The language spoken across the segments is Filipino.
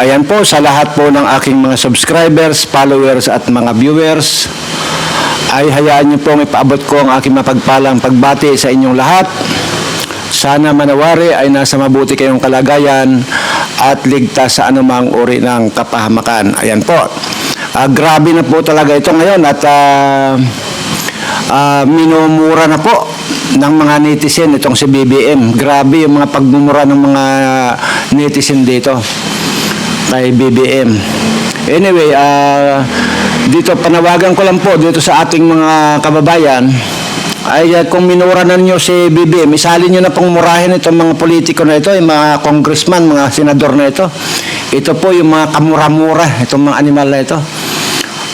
Ayan po, sa lahat po ng aking mga subscribers, followers at mga viewers, ay hayaan niyo pong ipaabot ko ang aking mapagpalang pagbati sa inyong lahat. Sana manawari ay nasa mabuti kayong kalagayan at ligtas sa anumang uri ng kapahamakan. Ayan po. Grabe na po talaga ito ngayon at minumura na po ng mga netizen itong si BBM. Grabe yung mga pagmumura ng mga netizen dito kay BBM. Anyway, dito panawagan ko lang po dito sa ating mga kababayan ay kung minura na nyo si BBM, isali nyo na pong murahin itong mga politiko na ito, yung mga congressman, mga senador na ito. Ito po yung mga kamura-mura, itong mga animal na ito.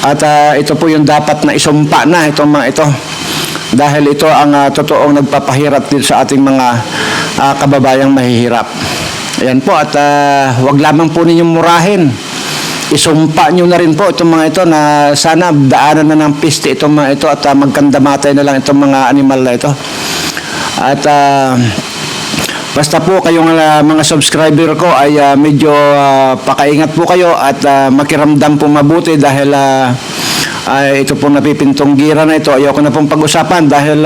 At ito po yung dapat na isumpa na itong mga ito. Dahil ito ang totoong nagpapahirap dito sa ating mga kababayang mahihirap. Ayan po, at wag lamang po ninyong murahin. Isumpa nyo na rin po itong mga ito na sana daanan na ng piste itong mga ito at magkandamatay na lang itong mga animal na ito. At basta po kayong mga subscriber ko ay medyo pakaingat po kayo at makiramdam po mabuti dahil ito pong napipintong gira na ito. Ayoko na pong pag-usapan dahil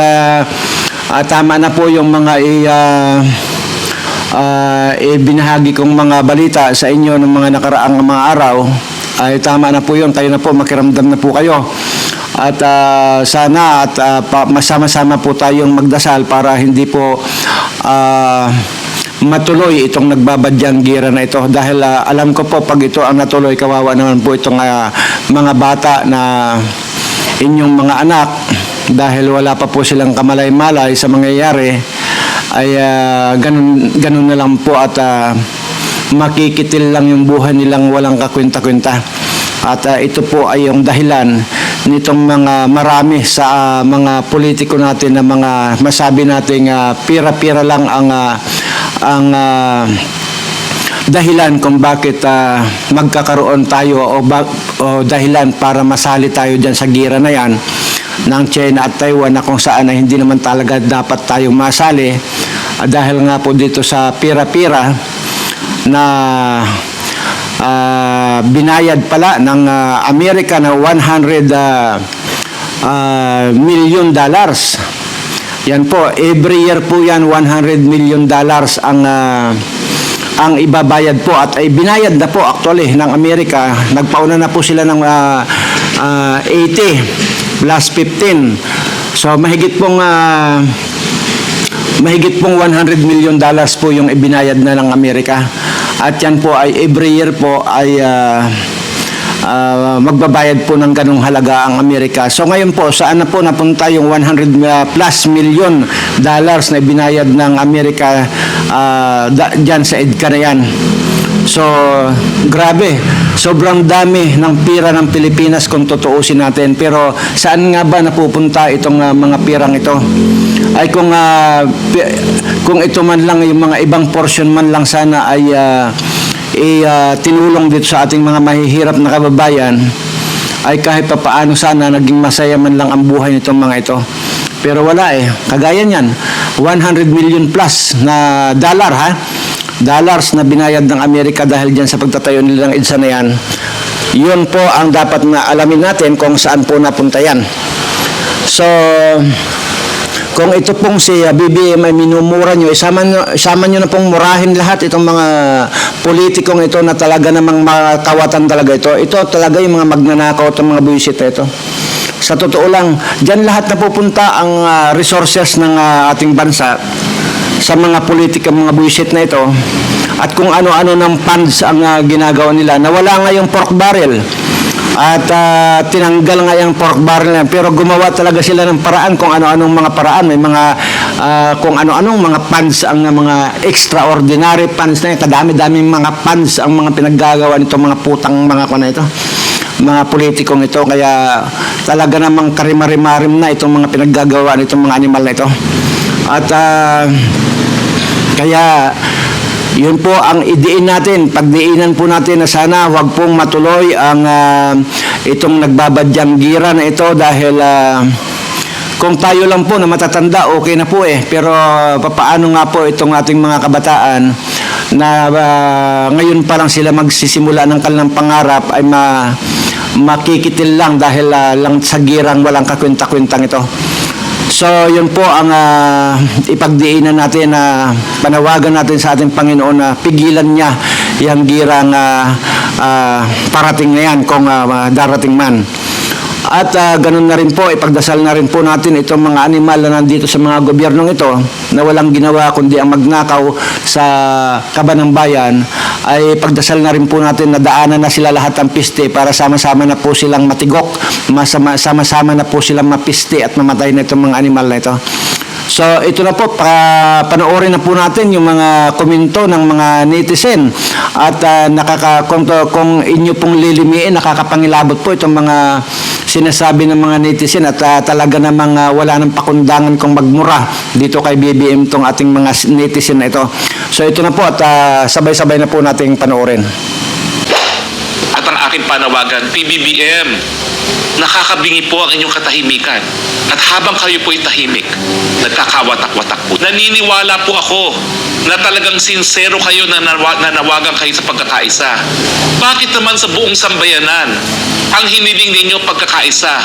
tama na po yung mga binahagi kong mga balita sa inyo ng mga nakaraang mga araw. Ay tama na po yun, kayo na po, makiramdam na po kayo. At sana at masama-sama po tayong magdasal para hindi po matuloy itong nagbabadyang gira na ito. Dahil alam ko po pag ito ang natuloy, kawawa naman po itong mga bata na inyong mga anak dahil wala pa po silang kamalay-malay sa mangyayari. Ay ganun na lang po at makikitil lang yung buhay nilang walang kakwenta-kwenta. At ito po ay yung dahilan nitong mga marami sa mga politiko natin na mga masabi nating pira-pira lang ang dahilan kung bakit magkakaroon tayo o dahilan para masali tayo dyan sa gira na yan ng China at Taiwan na kung saan na hindi naman talaga dapat tayong masali dahil nga po dito sa pira-pira na binayad pala ng Amerika na $100 million. Yan po, every year po yan $100 million ang ibabayad po at ay binayad na po actually ng Amerika. Nagpauna na po sila ng 80 plus 15. So mahigit pong $100 million po yung ibinayad na ng Amerika. At yan po ay every year po ay magbabayad po ng ganong halaga ang Amerika. So ngayon po, saan na po napunta yung $100 plus million na ibinayad ng Amerika dyan sa EDCA na yan? So, grabe. Sobrang dami ng pira ng Pilipinas kung tutuusin natin. Pero saan nga ba napupunta itong mga pirang ito? Ay kung ito man lang, yung mga ibang portion man lang sana ay tinulong dito sa ating mga mahihirap na kababayan, ay kahit pa paano sana naging masaya man lang ang buhay nitong mga ito. Pero wala kagaya niyan, 100 million plus na dollars na binayad ng Amerika dahil dyan sa pagtatayo nilang EDSA na yan. Yun po ang dapat na alamin natin kung saan po napunta yan. So, kung ito pong si BBM ay minumura nyo, isama nyo na pong murahin lahat itong mga politikong ito na talaga namang makawatan talaga ito. Ito talaga yung mga magnanakaw, itong mga buwisit na ito. Sa totoo lang, dyan lahat napupunta ang resources ng ating bansa sa mga politika, mga buwisit na ito. At kung ano-ano ng funds ang ginagawa nila. Nawala nga yung pork barrel. At tinanggal nga yung pork barrel na. Pero gumawa talaga sila ng paraan kung ano-anong mga paraan. May mga kung ano-anong mga funds ang mga extraordinary funds na yun. Kadami-daming mga funds ang mga pinaggagawa nito, mga putang mga kuna ito. Mga politikong ito. Kaya talaga namang karimarimarim na itong mga pinaggagawa nitong mga animal na ito. At kaya yun po ang idiin natin, pagdiinan po natin na sana wag pong matuloy ang itong nagbabadyang gira na ito dahil kung tayo lang po na matatanda, okay na po pero papaano nga po itong ating mga kabataan na ngayon pa lang sila magsisimula ng kanilang pangarap ay makikitil lang dahil lang sa girang walang kakwenta-kwentang ito. So, yun po ang ipagdiinan natin na panawagan natin sa ating Panginoon na pigilan niya yung girang parating na yan kung darating man. At ganun na rin po, ipagdasal na rin po natin itong mga animal na nandito sa mga gobyernong ito na walang ginawa kundi ang magnakaw sa kaban ng bayan, ay pagdasal na rin po natin na daanan na sila lahat ang piste para sama-sama na po silang matigok, sama-sama na po silang mapiste at mamatay na itong mga animal na ito. So, ito na po, panoorin na po natin yung mga komento ng mga netizen at kung inyo pong lilimiin, nakakapangilabot po itong mga sinasabi ng mga netizen at talaga namang wala ng pakundangan kung magmura dito kay BBM tong ating mga netizen na ito. So, ito na po at sabay-sabay na po nating panoorin. At ang aking panawagan, PBBM, nakakabingi po ang inyong katahimikan. At habang kayo po'y tahimik, nagkakawatak-watak po. Naniniwala po ako na talagang sincero kayo na nanawagan kayo sa pagkakaisa. Bakit naman sa buong sambayanan ang hiniling ninyo pagkakaisa?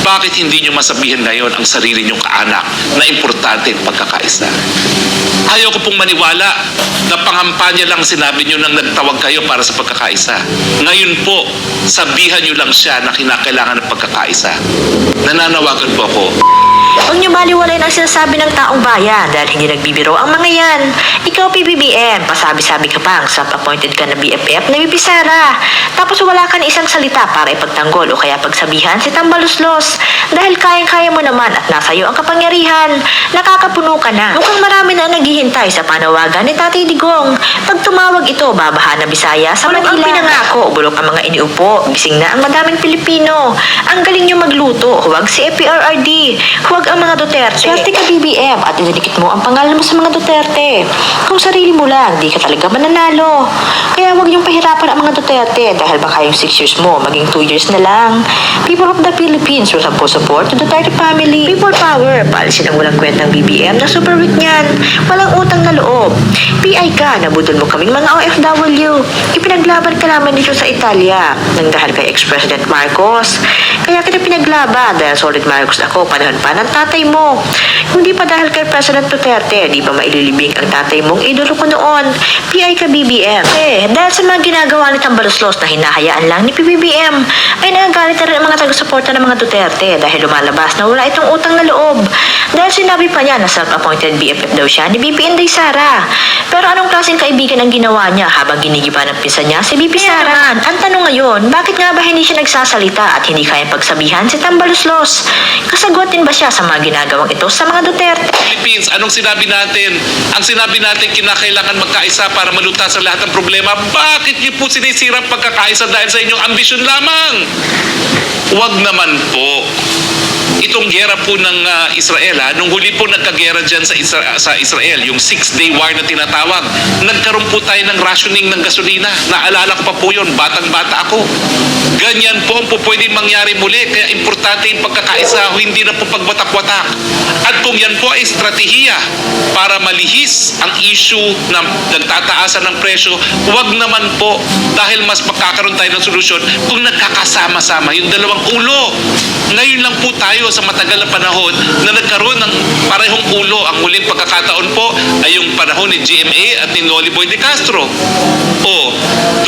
Bakit hindi nyo masabihin ngayon ang sarili nyong kaanak na importante ang pagkakaisa? Ayaw ko pong maniwala na pangampanya lang sinabi nyo nang nagtawag kayo para sa pagkakaisa. Ngayon po, sabihan nyo lang siya na kinakailangan ng pagkakaisa. Nananawagan po ako. Huwag niyo baliwalayin ang sinasabi ng taong bayan dahil hindi nagbibiro ang mga yan. Ikaw, PBBM, pasabi-sabi ka pang self-appointed ka na BFF na bibisara. Tapos wala ka na isang salita para ipagtanggol o kaya pagsabihan si Tambaluslos. Dahil kayang-kaya mo naman at nasa iyo ang kapangyarihan. Nakakapuno ka na. Mukhang marami na naghihintay sa panawagan ni Tatay Digong. Pag tumawag ito, babaha na Bisaya sa Manila. Ang pinangako, bulok ang mga iniupo. Gising na ang madaming Pilipino. Ang galing niyo magluto. Huwag si EPRRD. Huwag ang mga Duterte. Swerte ka, BBM, at ididikit mo ang pangalan mo sa mga Duterte. Kung sarili mo lang, di ka talaga mananalo. Kaya huwag niyong pahirapan ang mga Duterte dahil baka yung 6 years mo, maging 2 years na lang. People of the Philippines will support to the Duterte family. People power, paalisin ang walang kwentang BBM na super weak niyan. Walang utang na loob. PI ka, nabudol mo kaming mga OFW. Ipinaglaban ka naman dito sa Italia nang dahil kay ex-President Marcos. Kaya kita pinaglaban dahil solid Marcos ako panahon pa ng tatay mo. Hindi pa dahil kay President Duterte, di pa maililibing ang tatay mong idolo ko noon. PI ka, BBM. Dahil sa mga ginagawa ni Tambaluslos na hinahayaan lang ni PBBM, ay nagagalit na rin ang mga taga-suporta ng mga Duterte dahil lumalabas na wala itong utang na loob. Dahil sinabi pa niya na self-appointed BFF daw siya ni BP Inday Sara. Pero anong klaseng kaibigan ang ginawa niya habang ginigiban ng pinsan niya si BP Sara? Ang tanong ngayon, bakit nga ba hindi siya nagsasalita at hindi kayang pagsabihan si Tambaluslos? Kasagutin ba siya sa mga ginagawang ito sa mga Duterte? Philippines, anong sinabi natin? Ang sinabi natin, kinakailangan magkaisa para malutas ang lahat ng problema. Bakit niyo po sinisira ang pagkakaisa dahil sa inyong ambisyon lamang? Huwag naman po. Itong gera po ng Israel, nung huli po nagkagera dyan sa Israel, yung 6-day war na tinatawag, nagkaroon po tayo ng rationing ng gasolina. Naalala ko pa po yun, batang-bata ako. Ganyan po ang po pwedeng mangyari muli, kaya importante yung pagkakaisa, hindi na po pagwatak-watak. At kung yan po ay estratehiya para malihis ang issue na nagtataasan ng presyo, huwag naman po, dahil mas magkakaroon tayo ng solusyon kung nagkakasama-sama yung dalawang ulo. Ngayon lang po tayo sa matagal na panahon na nagkaroon ng parehong ulo. Ang huling pagkakataon po ay yung panahon ni GMA at ni Noli Boy de Castro. 12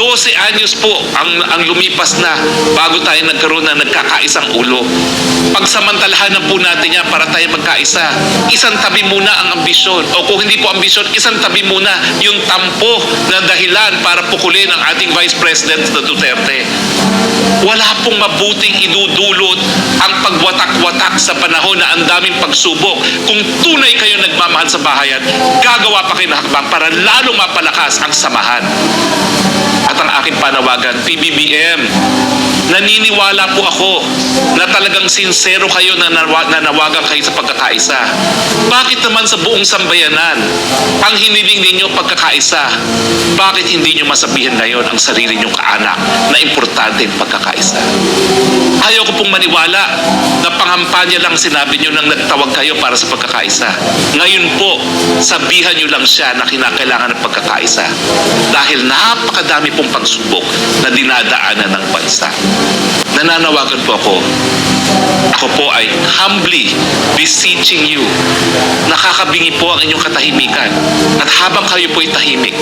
anyos po ang lumipas na bago tayo nagkaroon na nagkakaisang ulo. Pagsamantalahan na po natin yan para tayo magkaisa. Isang tabi muna ang ambisyon. O kung hindi po ambisyon, isang tabi muna yung tampo na dahilan para pukulin ang ating Vice President na Duterte. Wala pong mabuting idudulot ang pagwatak-watak sa panahon na ang daming pagsubok. Kung tunay kayo nagmamahal sa bahayan, gagawa pa kayo ng hakbang para lalong mapalakas ang samahan. At ang aking panawagan, PBBM, naniniwala po ako na talagang sincero kayo na nanawagan kayo sa pagkakaisa. Bakit naman sa buong sambayanan ang hiniling ninyo pagkakaisa? Bakit hindi nyo masabihin ngayon ang sarili nyong kaanak na importante ang pagkakaisa? Ayaw ko pong maniwala na pangampanya lang sinabi nyo nang nagtawag kayo para sa pagkakaisa. Ngayon po, sabihan nyo lang siya na kinakailangan ng pagkakaisa. Dahil napakadami pong pagsubok na dinadaanan ng bansa. Nananawagan po ako. Ako po ay humbly beseeching you. Nakakabingi po ang inyong katahimikan. At habang kayo po ay tahimik,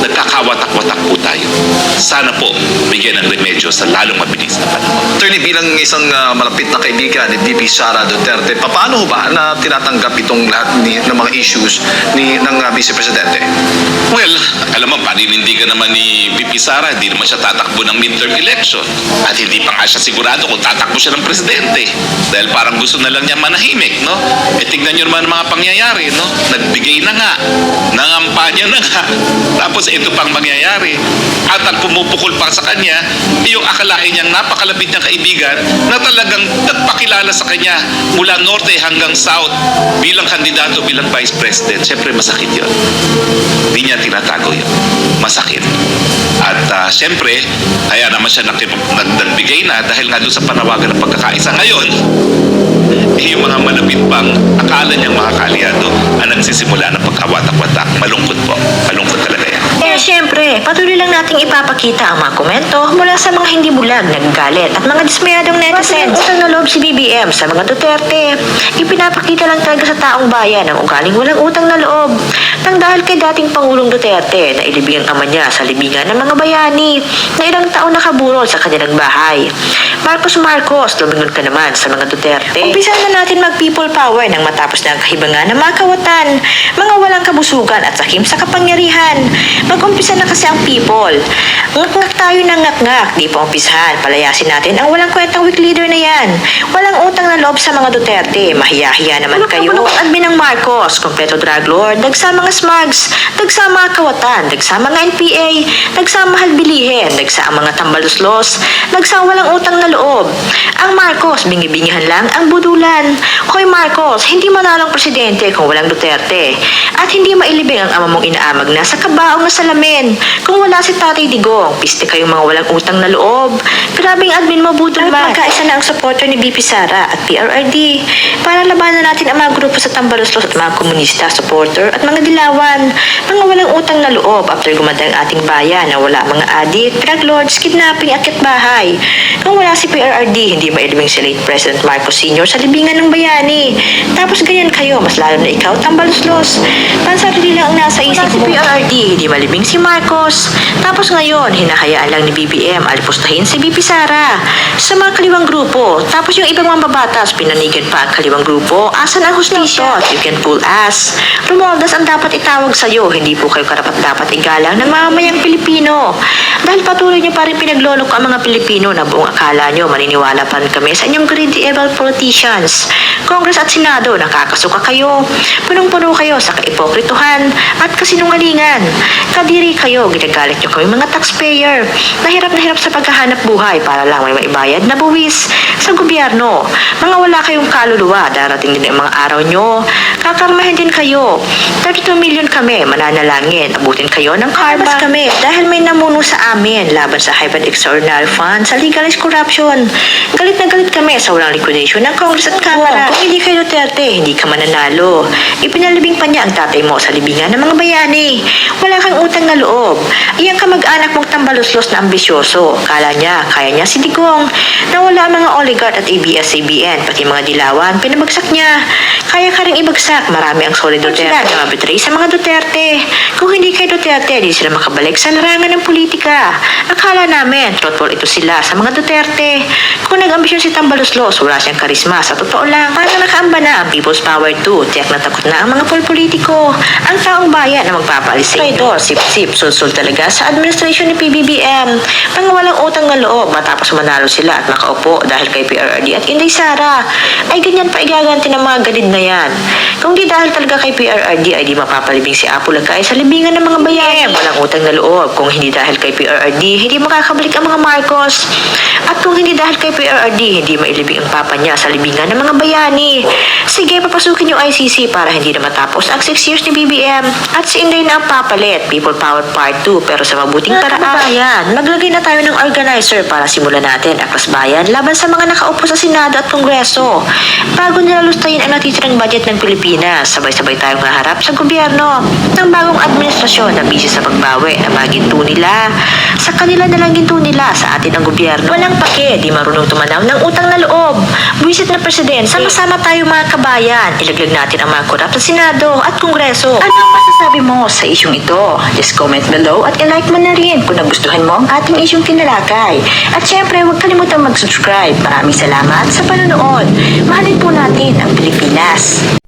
nagkakawatak-watak po tayo. Sana po bigyan ng remedyo sa lalong mabilis na panahon. Attorney, bilang isang malapit na kaibigan ni VP Sara Duterte, paano ba na tinatanggap itong lahat ng mga issues ng Vice Presidente? Well, alam mo, paninindigan naman ni VP Sara, hindi naman siya tatakbo ng midterm election. At hindi pa nga siya sigurado kung tatakbo siya ng presidente. Dahil parang gusto na lang niya manahimik, no? E tignan niyo naman ang mga pangyayari, no? Nagbigay na nga, nangampanya na nga. Tapos ito pang mangyayari. At ang pumupukol pa sa kanya, yung akalain niyang napakalapit niyang kaibigan na talagang nagpakilala sa kanya mula norte hanggang south bilang kandidato, bilang vice president. Siyempre masakit yun. Hindi niya tinatago yun. Masakit. At siyempre, kaya naman siya nagbigay na dahil nga doon sa panawagan ng pagkakaisa. Ngayon, yung mga malapit pang akala niyang mga kaalyado ang nagsisimula ng pagkawatak-watak. Malungkot po. Malungkot talaga yan. Kaya syempre, patuloy lang nating ipapakita ang mga komento mula sa mga hindi bulag, nagagalit at mga dismayadong netizens. Utang na loob si BBM sa mga Duterte. Ipinapakita lang talaga sa taong bayan ang ugaling walang utang na loob. Nang dahil kay dating Pangulong Duterte na ilibing ang ama niya sa libingan ng mga bayani na ilang taon nakaburol sa kanilang bahay. Marcos, lumingon ka naman sa mga Duterte. Umpisa na natin mag-people power nang matapos na ang kahibangan ng mga kawatan, mga walang kabusugan at sakim sa kapangyarihan. Mag-umpisa na kasi ang people. Ngak-ngak tayo ng ngak-ngak, di pa umpisahan. Palayasin natin ang walang kwentang weak leader na yan. Walang utang na loob sa mga Duterte. Mahiya-hiya naman kayo. Admin ng Marcos, kompleto drug lord, dagsa mga smugs, dagsa mga kawatan, dagsa mga NPA, dagsa mahal bilihin, dagsa ang mga tambaluslos, dagsa walang utang na loob. Ang Marcos, bingi-bingihan lang ang budulan. Hoy Marcos, hindi manalo ang presidente kung walang Duterte. At hindi mailibing ang ama mong inaamag na sa kabaong na salamin. Kung wala si Tatay Digong, piste kayong mga walang utang na loob. Grabing admin mo budol ba? Pagkaisa na ang supporter ni BP Sara at PRRD para labanan natin ang mga grupo sa tambaluslos at mga komunista, supporter at mga dilawan. Mga walang utang na loob after gumanda ang ating bayan na wala mga adik, drug lords, kidnapping at kitbahay. Kung wala si PRRD, hindi mailibing si late President Marcos Sr. sa libingan ng bayani. Tapos ganyan kayo, mas lalo na ikaw tambaluslos. Pansarili lang ang nasa isip mo. Si PRRD, hindi malibing si Marcos. Tapos ngayon, hinahayaan lang ni BBM alipustahin si BP Sara sa mga kaliwang grupo. Tapos yung ibang mga babatas, pinanigan pa ang kaliwang grupo. Asan ang hustisya? You can pull us. Romualdez ang dapat itawag sa'yo. Hindi po kayo karapat-dapat igalang ng mamamayang Pilipino. Dahil patuloy niyo pa rin pinagloloko ang mga Pilipino na buong akala niyo maniniwala pa rin kami sa inyong greedy evil politicians. Congress at Senado, nakakasuka kayo. Punong-puno kayo sa kaipokrituhan at kasinungalingan. Kadiri kayo, ginagalit niyo kami mga taxpayer. Na hirap sa paghahanap buhay para lang may maibayad na buwis sa gobyerno. Mga wala kayong kaluluwa, darating din ang mga araw nyo. Kakarmahin din kayo. 32 million kami, mananalangin. Abutin kayo ng karma. Kami dahil may namuno sa amin laban sa hybrid extraordinary fund sa legalized corruption. Galit na galit kami sa walang liquidation ng Congress at Kamara. Kung hindi kayo Duterte, hindi ka mananalo. Ipinalibing pa niya ang tatay mo sa libingan ng mga bayani. Wala kang utang na loob. Iyang kamag-anak mong tambaluslos na ambisyoso. Kala niya, kaya niya si Digong. Nawala ang mga oligarch at ABS-CBN, pati mga dilawan, pinabagsak niya. Kaya ka rin ibagsak, marami ang solid Duterte na mabitray sa mga Duterte. Kung hindi kay Duterte, di sila makabalik sa larangan ng politika. Akala namin, truthful ito sila sa mga Duterte. Kung nag-ambisyon si Tambaluslos, wala siyang karisma. Sa totoo lang, parang nakaamba na ang People's Power 2. Tiyak na takot na ang mga politiko. Ang taong bayan bayan na magpapaalis sa ito. Sip-sip, sul-sul talaga sa administrasyon ni PBBM. Mga walang utang na loob matapos manalo sila at makaupo dahil kay PRRD at Inday Sara. Ay ganyan pa igaganti ng mga ganid na yan. Kung di dahil talaga kay PRRD ay di mapapalibing si Apo Lagay sa libingan ng mga bayan. Walang utang na loob. Kung hindi dahil kay PRRD, hindi makakabalik ang mga Marcos. At kung hindi dahil kay PRRD, hindi mailibing ang papa niya sa libingan ng mga bayani. Sige, papasukin yung ICC para hindi na matapos ang 6 years ni BBM. At si Inday na ang papalit. People Power Part 2 pero sa mabuting paraan. Maglagay na tayo ng organizer para simulan natin ang bayan laban sa mga nakaupo sa Senado at Kongreso. Bago nila lustayin ang natitirang budget ng Pilipinas, sabay-sabay tayong haharap sa gobyerno ng bagong administrasyon na busy sa pagbawi na maginto nila. Sa kanila na lang ginto nila, sa atin ang gobyerno. Walang pake, di marunong tumanaw ng utang na loob. Buwisit na presidente, sama-sama tayo mga kabayan. Ilaglag natin ang mga korap sa Senado at Kongreso. Ano ang masasabi mo sa isyong ito? Just comment below at ilike mo na rin kung nagustuhan mo ang ating isyong tinalakay. At syempre, huwag kalimutang mag-subscribe. Maraming salamat sa panonood. Mahalin po natin ang Pilipinas.